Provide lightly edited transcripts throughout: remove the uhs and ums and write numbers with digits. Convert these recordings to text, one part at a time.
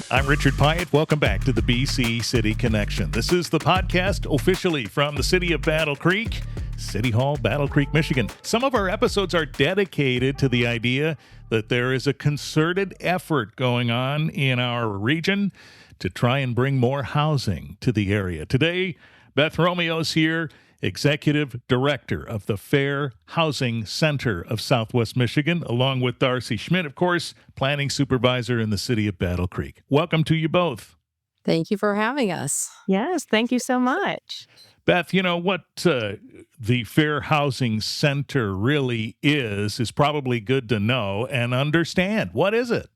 I'm Richard Pyatt. Welcome back to the BC City Connection. This is the podcast officially from the city of Battle Creek, City Hall, Battle Creek, Michigan. Some of our episodes are dedicated to the idea that there is a concerted effort going on in our region to try and bring more housing to the area. Today, Beth Romeo is here, Executive Director of the Fair Housing Center of Southwest Michigan, along with Darcy Schmitt, of course, Planning Supervisor in the city of Battle Creek. Welcome to you both. Thank you for having us. Yes, thank you so much. Beth, you know what the Fair Housing Center really is probably good to know and understand. What is it?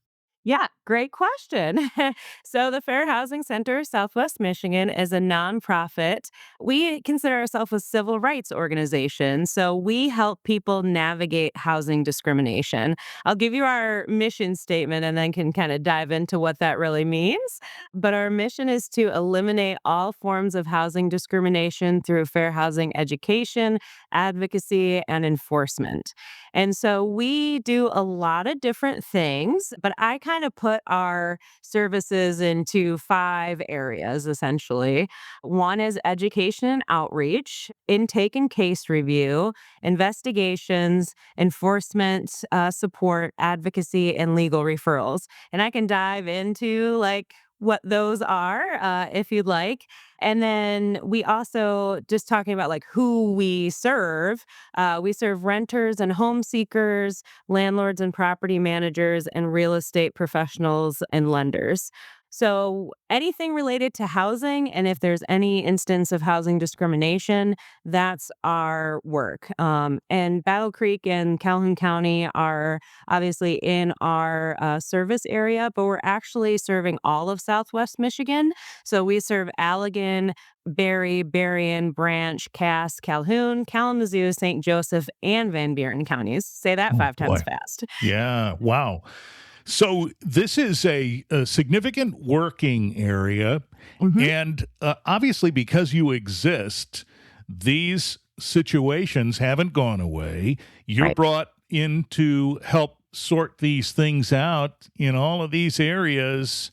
Yeah, great question. So the Fair Housing Center, Southwest Michigan, is a nonprofit. We consider ourselves a civil rights organization. So we help people navigate housing discrimination. I'll give you our mission statement and then can kind of dive into what that really means. But our mission is to eliminate all forms of housing discrimination through fair housing education, advocacy, and enforcement. And so we do a lot of different things, but I kind of put our services into 5 areas, essentially. One is education and outreach, intake and case review, investigations, enforcement, support, advocacy, and legal referrals. And I can dive into what those are, if you'd like. And then we also, just talking about who we serve renters and home seekers, landlords and property managers, and real estate professionals and lenders. So anything related to housing, and if there's any instance of housing discrimination, that's our work. And Battle Creek and Calhoun County are obviously in our service area, but we're actually serving all of Southwest Michigan. So we serve Allegan, Barry, Berrien, Branch, Cass, Calhoun, Kalamazoo, St. Joseph, and Van Buren counties. Say that 5 times fast. Yeah, wow. So this is a significant working area, and obviously because you exist, these situations haven't gone away. You're Right. brought in to help sort these things out in all of these areas.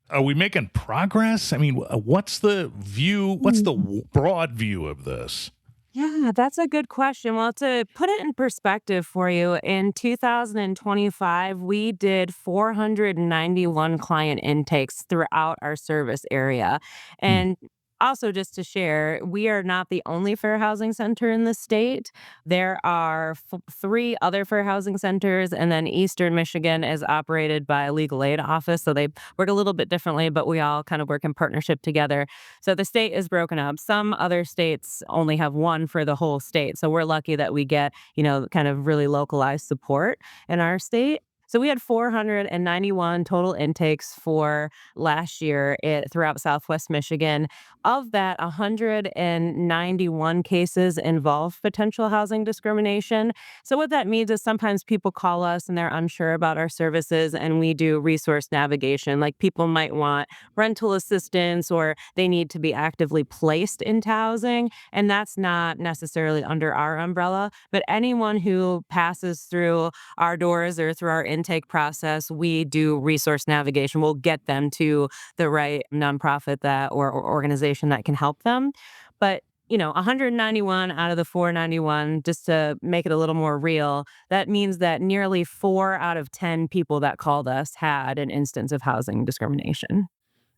Are we making progress? I mean, what's the view? What's the broad view of this? Yeah, that's a good question. Well, to put it in perspective for you, in 2025, we did 491 client intakes throughout our service area. Hmm. And also, just to share, we are not the only fair housing center in the state. There are 3 other fair housing centers, and then Eastern Michigan is operated by a legal aid office. So they work a little bit differently, but we all kind of work in partnership together. So the state is broken up. Some other states only have one for the whole state. So we're lucky that we get, kind of really localized support in our state. So we had 491 total intakes for last year throughout Southwest Michigan. Of that, 191 cases involve potential housing discrimination. So what that means is sometimes people call us and they're unsure about our services, and we do resource navigation. Like people might want rental assistance or they need to be actively placed into housing, and that's not necessarily under our umbrella. But anyone who passes through our doors or through our intake process, we do resource navigation. We'll get them to the right nonprofit or organization that can help them. But 191 out of the 491, just to make it a little more real, that means that nearly 4 out of 10 people that called us had an instance of housing discrimination.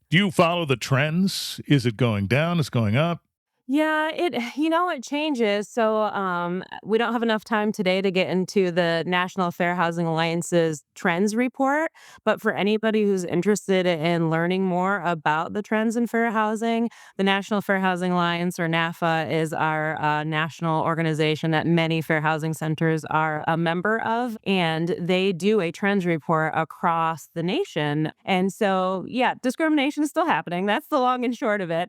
Do you follow the trends? Is it going down? Is it going up? Yeah, it changes. So we don't have enough time today to get into the National Fair Housing Alliance's trends report. But for anybody who's interested in learning more about the trends in fair housing, the National Fair Housing Alliance, or NAFA, is our national organization that many fair housing centers are a member of. And they do a trends report across the nation. And so, yeah, discrimination is still happening. That's the long and short of it.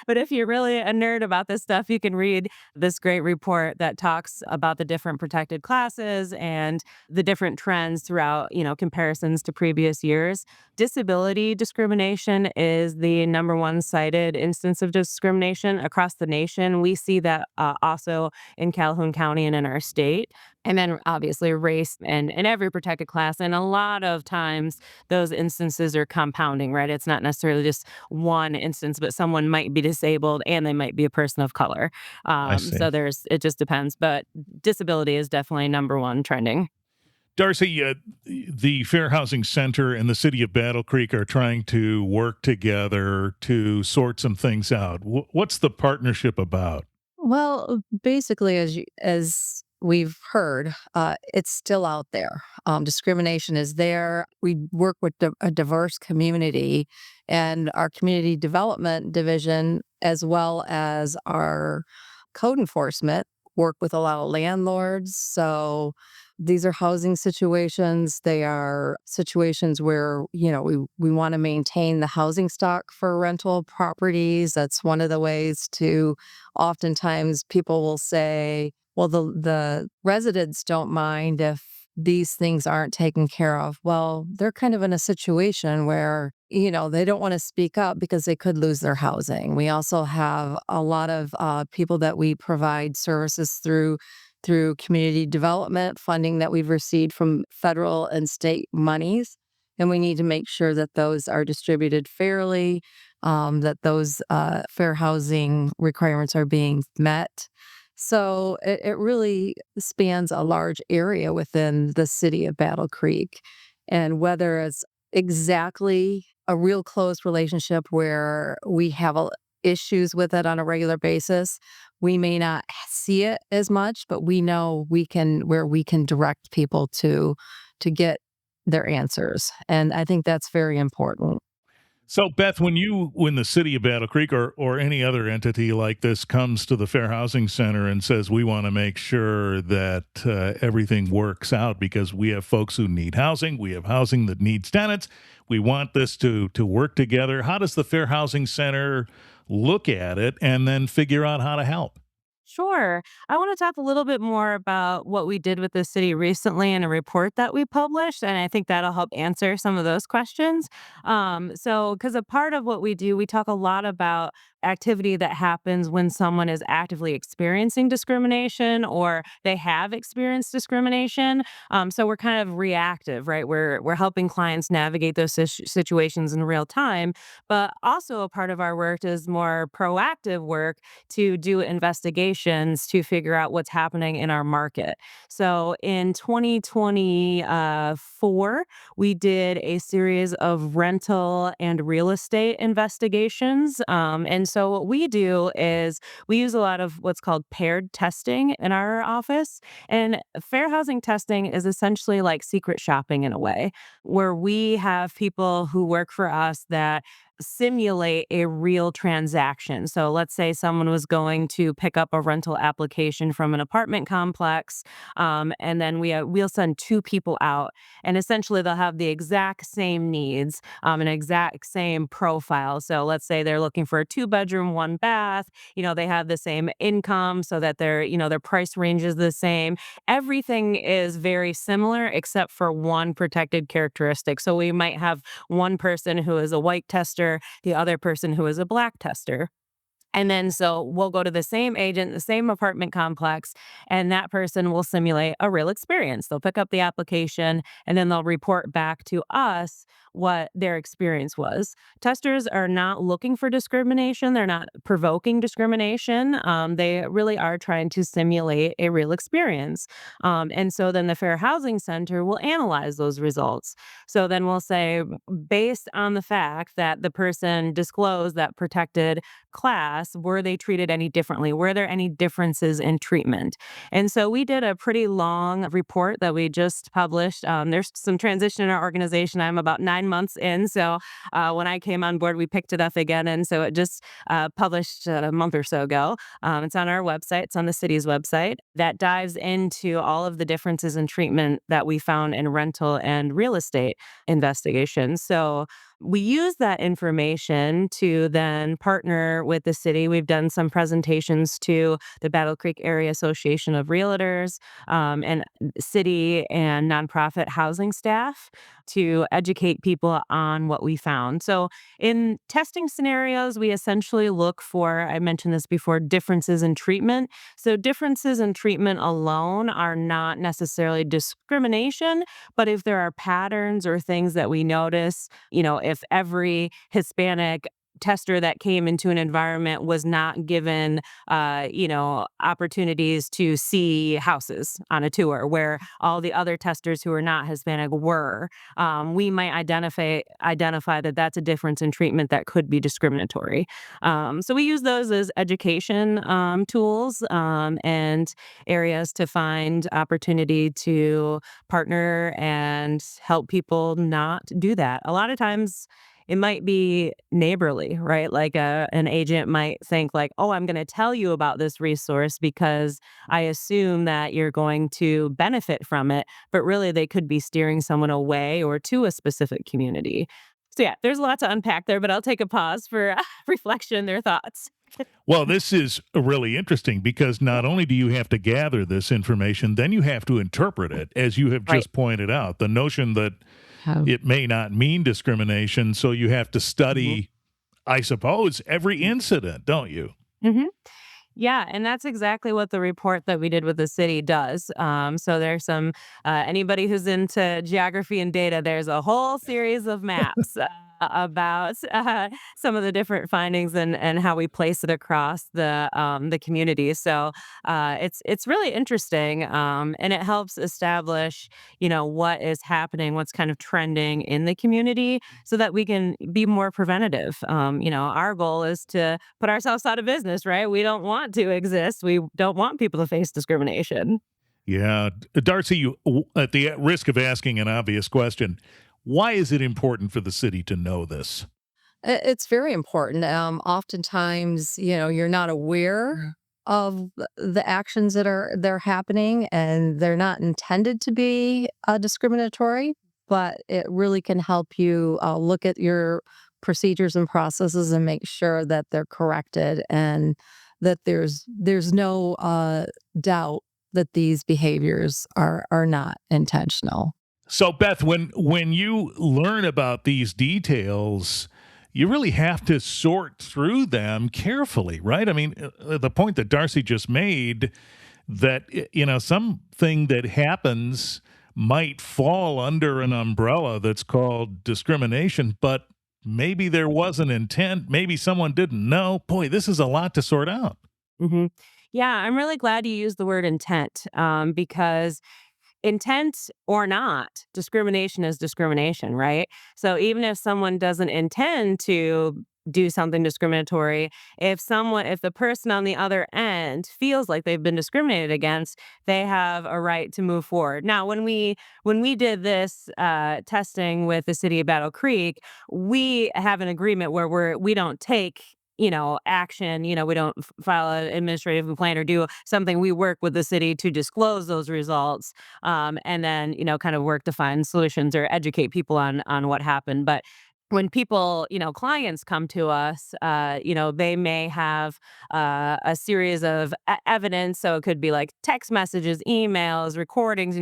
But if you're really a nerd about this stuff, you can read this great report that talks about the different protected classes and the different trends throughout, comparisons to previous years. Disability discrimination is the number one cited instance of discrimination across the nation. We see that also in Calhoun County and in our state. And then obviously race and every protected class. And a lot of times those instances are compounding, right? It's not necessarily just one instance, but someone might be disabled and they might be a person of color. I So see. it just depends. But disability is definitely number one trending. Darcy, the Fair Housing Center and the city of Battle Creek are trying to work together to sort some things out. What's the partnership about? Well, basically, as we've heard, it's still out there. Discrimination is there. We work with a diverse community, and our community development division, as well as our code enforcement, work with a lot of landlords. So these are housing situations. They are situations where, we want to maintain the housing stock for rental properties. That's one of the ways to oftentimes people will say, well, the residents don't mind if these things aren't taken care of. Well, they're kind of in a situation where, they don't want to speak up because they could lose their housing. We also have a lot of people that we provide services through community development funding that we've received from federal and state monies. And we need to make sure that those are distributed fairly, that those fair housing requirements are being met. So it really spans a large area within the city of Battle Creek. And whether it's exactly a real close relationship where we have issues with it on a regular basis, we may not see it as much, but we know where we can direct people to get their answers. And I think that's very important. So, Beth, when the city of Battle Creek or any other entity like this comes to the Fair Housing Center and says we want to make sure that everything works out because we have folks who need housing, we have housing that needs tenants, we want this to work together. How does the Fair Housing Center look at it and then figure out how to help? Sure. I want to talk a little bit more about what we did with the city recently in a report that we published. And I think that'll help answer some of those questions. Because a part of what we do, we talk a lot about activity that happens when someone is actively experiencing discrimination or they have experienced discrimination. So we're kind of reactive, right? We're helping clients navigate those situations in real time. But also a part of our work is more proactive work to do investigations to figure out what's happening in our market. So in 2024, we did a series of rental and real estate investigations. And so what we do is we use a lot of what's called paired testing in our office. And fair housing testing is essentially like secret shopping in a way, where we have people who work for us that simulate a real transaction. So let's say someone was going to pick up a rental application from an apartment complex, and then we'll send two people out, and essentially they'll have the exact same needs, an exact same profile. So let's say they're looking for a 2 bedroom, 1 bath. They have the same income, so that their price range is the same. Everything is very similar except for one protected characteristic. So we might have one person who is a white tester, the other person who is a black tester. And then so we'll go to the same agent, the same apartment complex, and that person will simulate a real experience. They'll pick up the application and then they'll report back to us what their experience was. Testers are not looking for discrimination. They're not provoking discrimination. They really are trying to simulate a real experience. And so then the Fair Housing Center will analyze those results. So then we'll say, based on the fact that the person disclosed that protected class, were they treated any differently? Were there any differences in treatment? And so we did a pretty long report that we just published. There's some transition in our organization. I'm about 9 months in. So when I came on board, we picked it up again. And so it just published a month or so ago. It's on our website, it's on the city's website, that dives into all of the differences in treatment that we found in rental and real estate investigations. So We use that information to then partner with the city. We've done some presentations to the Battle Creek Area Association of Realtors, and city and nonprofit housing staff to educate people on what we found. So, in testing scenarios, we essentially look for, I mentioned this before, differences in treatment. So, differences in treatment alone are not necessarily discrimination, but if there are patterns or things that we notice, if every Hispanic tester that came into an environment was not given, opportunities to see houses on a tour where all the other testers who are not Hispanic were, we might identify that that's a difference in treatment that could be discriminatory. So we use those as education tools, and areas to find opportunity to partner and help people not do that. A lot of times it might be neighborly, right? Like an agent might think like, "Oh, I'm going to tell you about this resource because I assume that you're going to benefit from it." But really they could be steering someone away or to a specific community. So yeah, there's a lot to unpack there, but I'll take a pause for reflection or thoughts. Well, this is really interesting because not only do you have to gather this information, then you have to interpret it, as you have Right. just pointed out. The notion that Have it may not mean discrimination, so you have to Mhm. study, I suppose, every incident, don't you? Mhm. Yeah, and that's exactly what the report that we did with the city does. So there's some, anybody who's into geography and data, there's a whole series of maps about some of the different findings and how we place it across the community. So it's really interesting, and it helps establish, what is happening, what's kind of trending in the community, so that we can be more preventative. Our goal is to put ourselves out of business, right? We don't want to exist. We don't want people to face discrimination. Yeah. Darcy, at the risk of asking an obvious question, why is it important for the city to know this? It's very important. Oftentimes, you're not aware of the actions that they're happening, and they're not intended to be discriminatory, but it really can help you look at your procedures and processes and make sure that they're corrected, and that there's no doubt that these behaviors are not intentional. So, Beth, when you learn about these details, you really have to sort through them carefully, right? I mean, the point that Darcy just made that something that happens might fall under an umbrella that's called discrimination, but maybe there was an intent, maybe someone didn't know. Boy, this is a lot to sort out. hmm Yeah, I'm really glad you used the word intent, because intent or not, discrimination is discrimination, right? So even if someone doesn't intend to do something discriminatory, if the person on the other end feels like they've been discriminated against, they have a right to move forward. Now, when we did this testing with the city of Battle Creek, we have an agreement where we don't take action. We don't file an administrative complaint or do something. We work with the city to disclose those results, and then, kind of work to find solutions or educate people on what happened. But when people, clients come to us, they may have a series of evidence. So it could be like text messages, emails, recordings,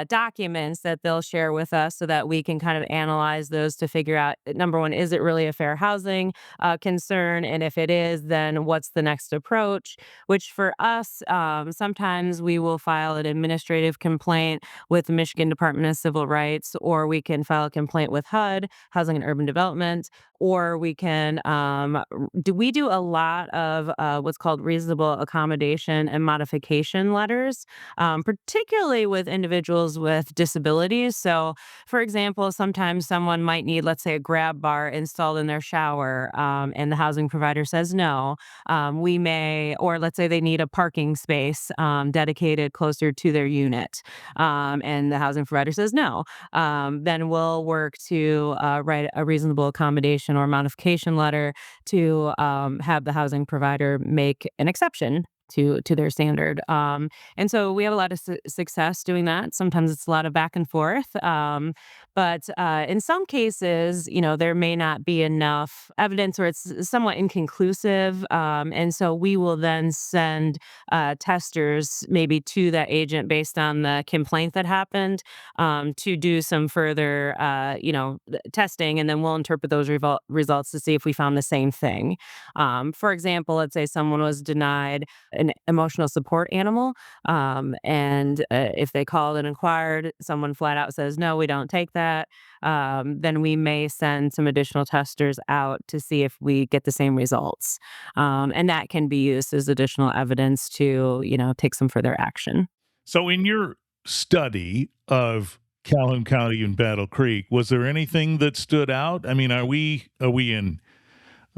documents that they'll share with us so that we can kind of analyze those to figure out, number one, is it really a fair housing concern? And if it is, then what's the next approach? Which for us, sometimes we will file an administrative complaint with the Michigan Department of Civil Rights, or we can file a complaint with HUD, Housing and Urban Development, or we can we do a lot of what's called reasonable accommodation and modification letters, particularly with individuals with disabilities. So, for example, sometimes someone might need, let's say, a grab bar installed in their shower, and the housing provider says no. We may, or let's say they need a parking space dedicated closer to their unit, and the housing provider says no. Then we'll work to write a reasonable accommodation or modification letter to have the housing provider make an exception to their standard. And so we have a lot of success doing that. Sometimes it's a lot of back and forth. But in some cases, there may not be enough evidence or it's somewhat inconclusive. And so we will then send testers maybe to that agent based on the complaint that happened to do some further, testing. And then we'll interpret those results to see if we found the same thing. For example, let's say someone was denied an emotional support animal. And if they called and inquired, someone flat out says, no, we don't take that. Then we may send some additional testers out to see if we get the same results. And that can be used as additional evidence to, take some further action. So, in your study of Calhoun County and Battle Creek, was there anything that stood out? I mean, are we in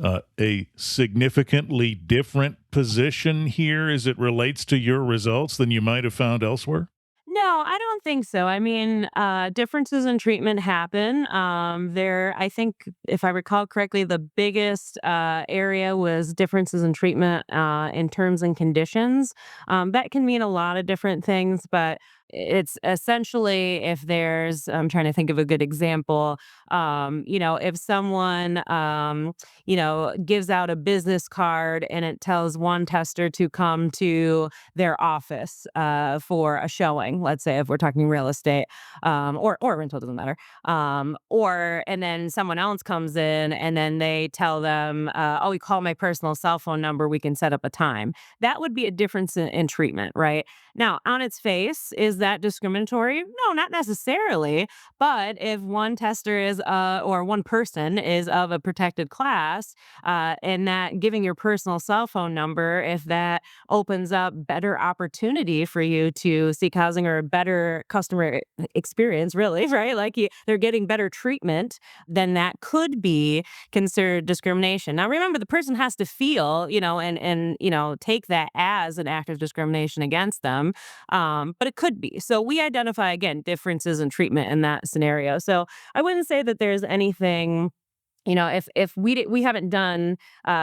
a significantly different position here as it relates to your results than you might have found elsewhere? No, I don't think so. I mean, differences in treatment happen. I think, if I recall correctly, the biggest area was differences in treatment in terms and conditions. That can mean a lot of different things, but it's essentially I'm trying to think of a good example. If someone, gives out a business card and it tells one tester to come to their office for a showing, let's say if we're talking real estate, or rental, doesn't matter. And then someone else comes in and then they tell them, oh, you call my personal cell phone number, we can set up a time. That would be a difference in treatment, right? Now, on its face, is that discriminatory? No, not necessarily. But if one tester or one person is of a protected class, and that giving your personal cell phone number, if that opens up better opportunity for you to seek housing or a better customer experience, really, right? Like they're getting better treatment, then that could be considered discrimination. Now, remember, the person has to feel, and take that as an act of discrimination against them. But it could be. So we identify, again, differences in treatment in that scenario. So I wouldn't say that there's anything. If we haven't done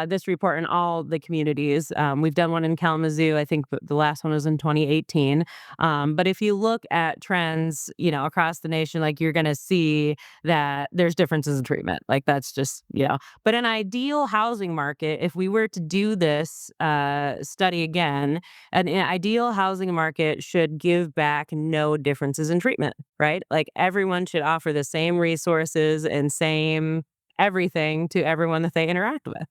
this report in all the communities. We've done one in Kalamazoo. I think the last one was in 2018. But if you look at trends, across the nation, like you're going to see that there's differences in treatment. Like that's just, But an ideal housing market, if we were to do this study again, an ideal housing market should give back no differences in treatment, right? Like everyone should offer the same resources and same everything to everyone that they interact with.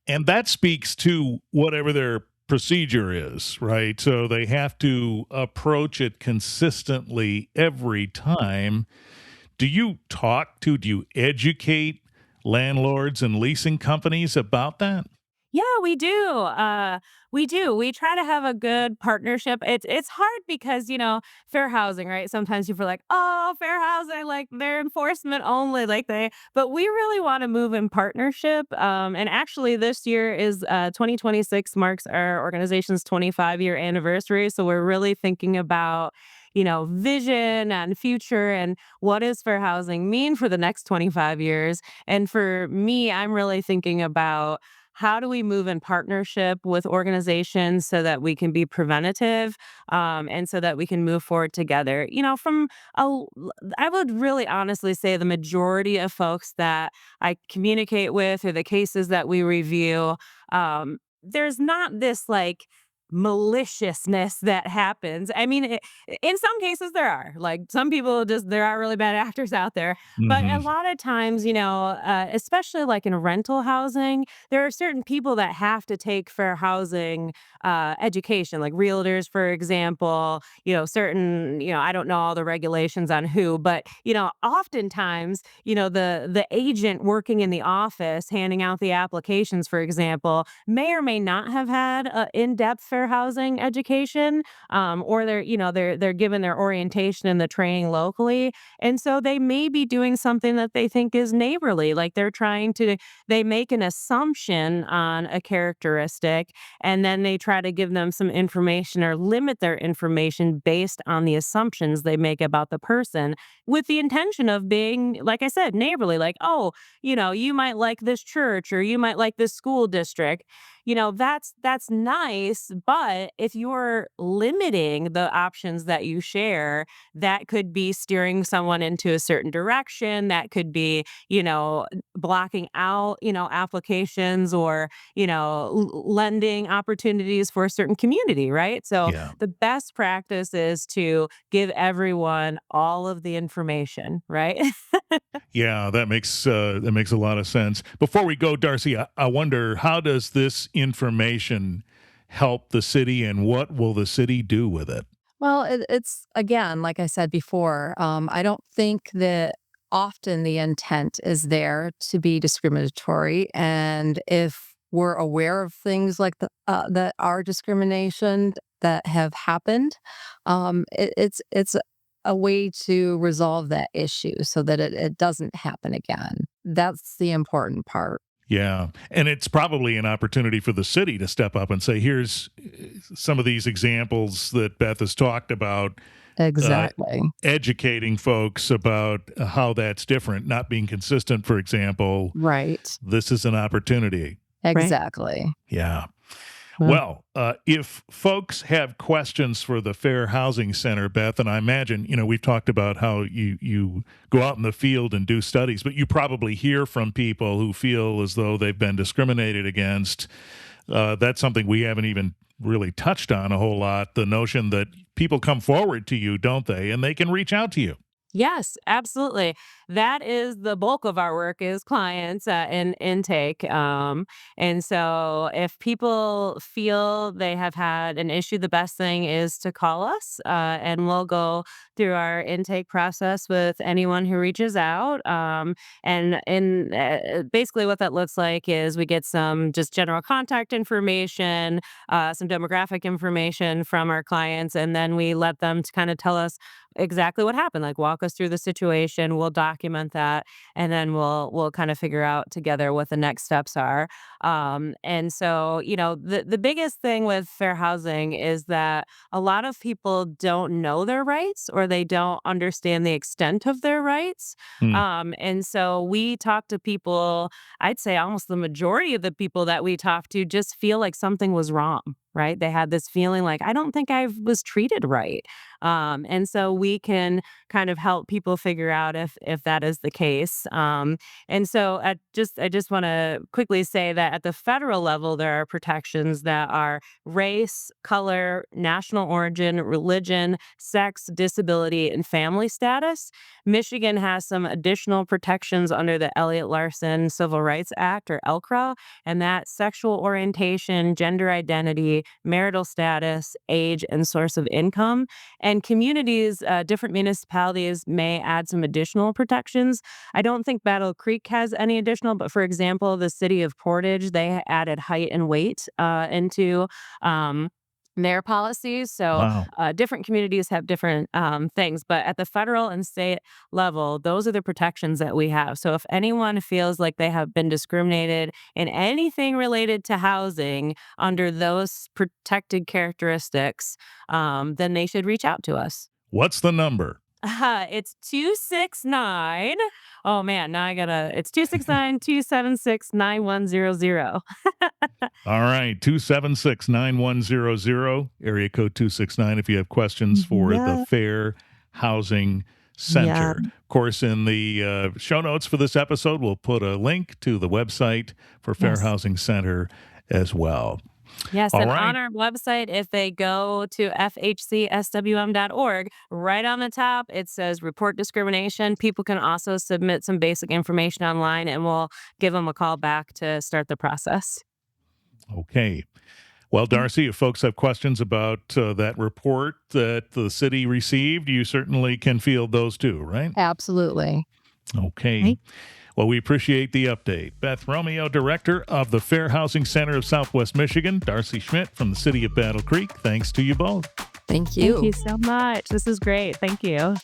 And that speaks to whatever their procedure is, right? So they have to approach it consistently every time. Do you educate landlords and leasing companies about that? Yeah, we do. We do. We try to have a good partnership. It's hard because, fair housing, right? Sometimes people are like, oh, fair housing, like they're enforcement only, but we really want to move in partnership. And actually this year is 2026 marks our organization's 25-year anniversary. So we're really thinking about, vision and future and what does fair housing mean for the next 25 years. And for me, I'm really thinking about how do we move in partnership with organizations so that we can be preventative, and so that we can move forward together? I would really honestly say the majority of folks that I communicate with or the cases that we review, there's not this like maliciousness that happens. I mean, in some cases there are. Like some people there are really bad actors out there. But a Hmm. lot of times, especially like in rental housing, there are certain people that have to take fair housing education, like realtors, for example, certain, I don't know all the regulations on who, but, oftentimes, the agent working in the office handing out the applications, for example, may or may not have had a in-depth fair housing education, or they're given their orientation and the training locally. And so they may be doing something that they think is neighborly, like they make an assumption on a characteristic, and then they try to give them some information or limit their information based on the assumptions they make about the person with the intention of being, like I said, neighborly, like, oh, you might like this church or you might like this school district. that's nice. But if you're limiting the options that you share, that could be steering someone into a certain direction. That could be, blocking out, applications or, lending opportunities for a certain community, right? So Yeah. the best practice is to give everyone all of the information, right? Yeah, that makes a lot of sense. Before we go, Darcy, I wonder, how does this information help the city, and what will the city do with it? Well, it's again, like I said before, I don't think that often the intent is there to be discriminatory. And if we're aware of things like that are discrimination that have happened, it's a way to resolve that issue so that it doesn't happen again. That's the important part. Yeah, and it's probably an opportunity for the city to step up and say, here's some of these examples that Beth has talked about, uh, Exactly. educating folks about how that's different, not being consistent, for example. Right. This is an opportunity. Right. Exactly. Yeah. Well, Well, if folks have questions for the Fair Housing Center, Beth, and I imagine, we've talked about how you go out in the field and do studies, but you probably hear from people who feel as though they've been discriminated against. That's something we haven't even really touched on a whole lot, the notion that people come forward to you, don't they? And they can reach out to you. yes, absolutely. That is the bulk of our work is clients and intake. And so if people feel they have had an issue, the best thing is to call us and we'll go through our intake process with anyone who reaches out. And basically what that looks like is we get some just general contact information, some demographic information from our clients, and then we let them to kind of tell us exactly what happened, like walk us through the situation. We'll document that, and then we'll kind of figure out together what the next steps are. And so, the biggest thing with fair housing is that a lot of people don't know their rights or they don't understand the extent of their rights. Hmm. And so we talk to people, I'd say almost the majority of the people that we talk to just feel like something was wrong. Right. They had this feeling like, I don't think I was treated right. And so we can kind of help people figure out if that is the case. And so I just want to quickly say that at the federal level, there are protections that are race, color, national origin, religion, sex, disability, and family status. Michigan has some additional protections under the Elliott Larson Civil Rights Act, or ELCRA, and that's sexual orientation, gender identity, marital status, age, and source of income. And communities, different municipalities may add some additional protections. I don't think Battle Creek has any additional, but for example, the city of Portage, they added height and weight into their policies. So Wow. different communities have different things, but at the federal and state level, those are the protections that we have. So if anyone feels like they have been discriminated in anything related to housing under those protected characteristics, then they should reach out to us. What's the number? It's 269. Oh man, now I gotta, it's 269-276-9100. All right, 276-9100, area code 269, if you have questions for the Yeah. Fair Housing Yeah. Center. Of course, in the show notes for this episode, we'll put a link to the website for Fair Yes. Housing Center as well. Yes, All and right. on our website, if they go to fhcswm.org, right on the top, it says report discrimination. People can also submit some basic information online, and we'll give them a call back to start the process. Okay. Well, Darcy, if folks have questions about that report that the city received, you certainly can field those too, right? Absolutely. Okay. Right. Well, we appreciate the update. Beth Romeo, Director of the Fair Housing Center of Southwest Michigan, Darcy Schmitt from the city of Battle Creek. Thanks to you both. Thank you. Thank you so much. This is great. Thank you.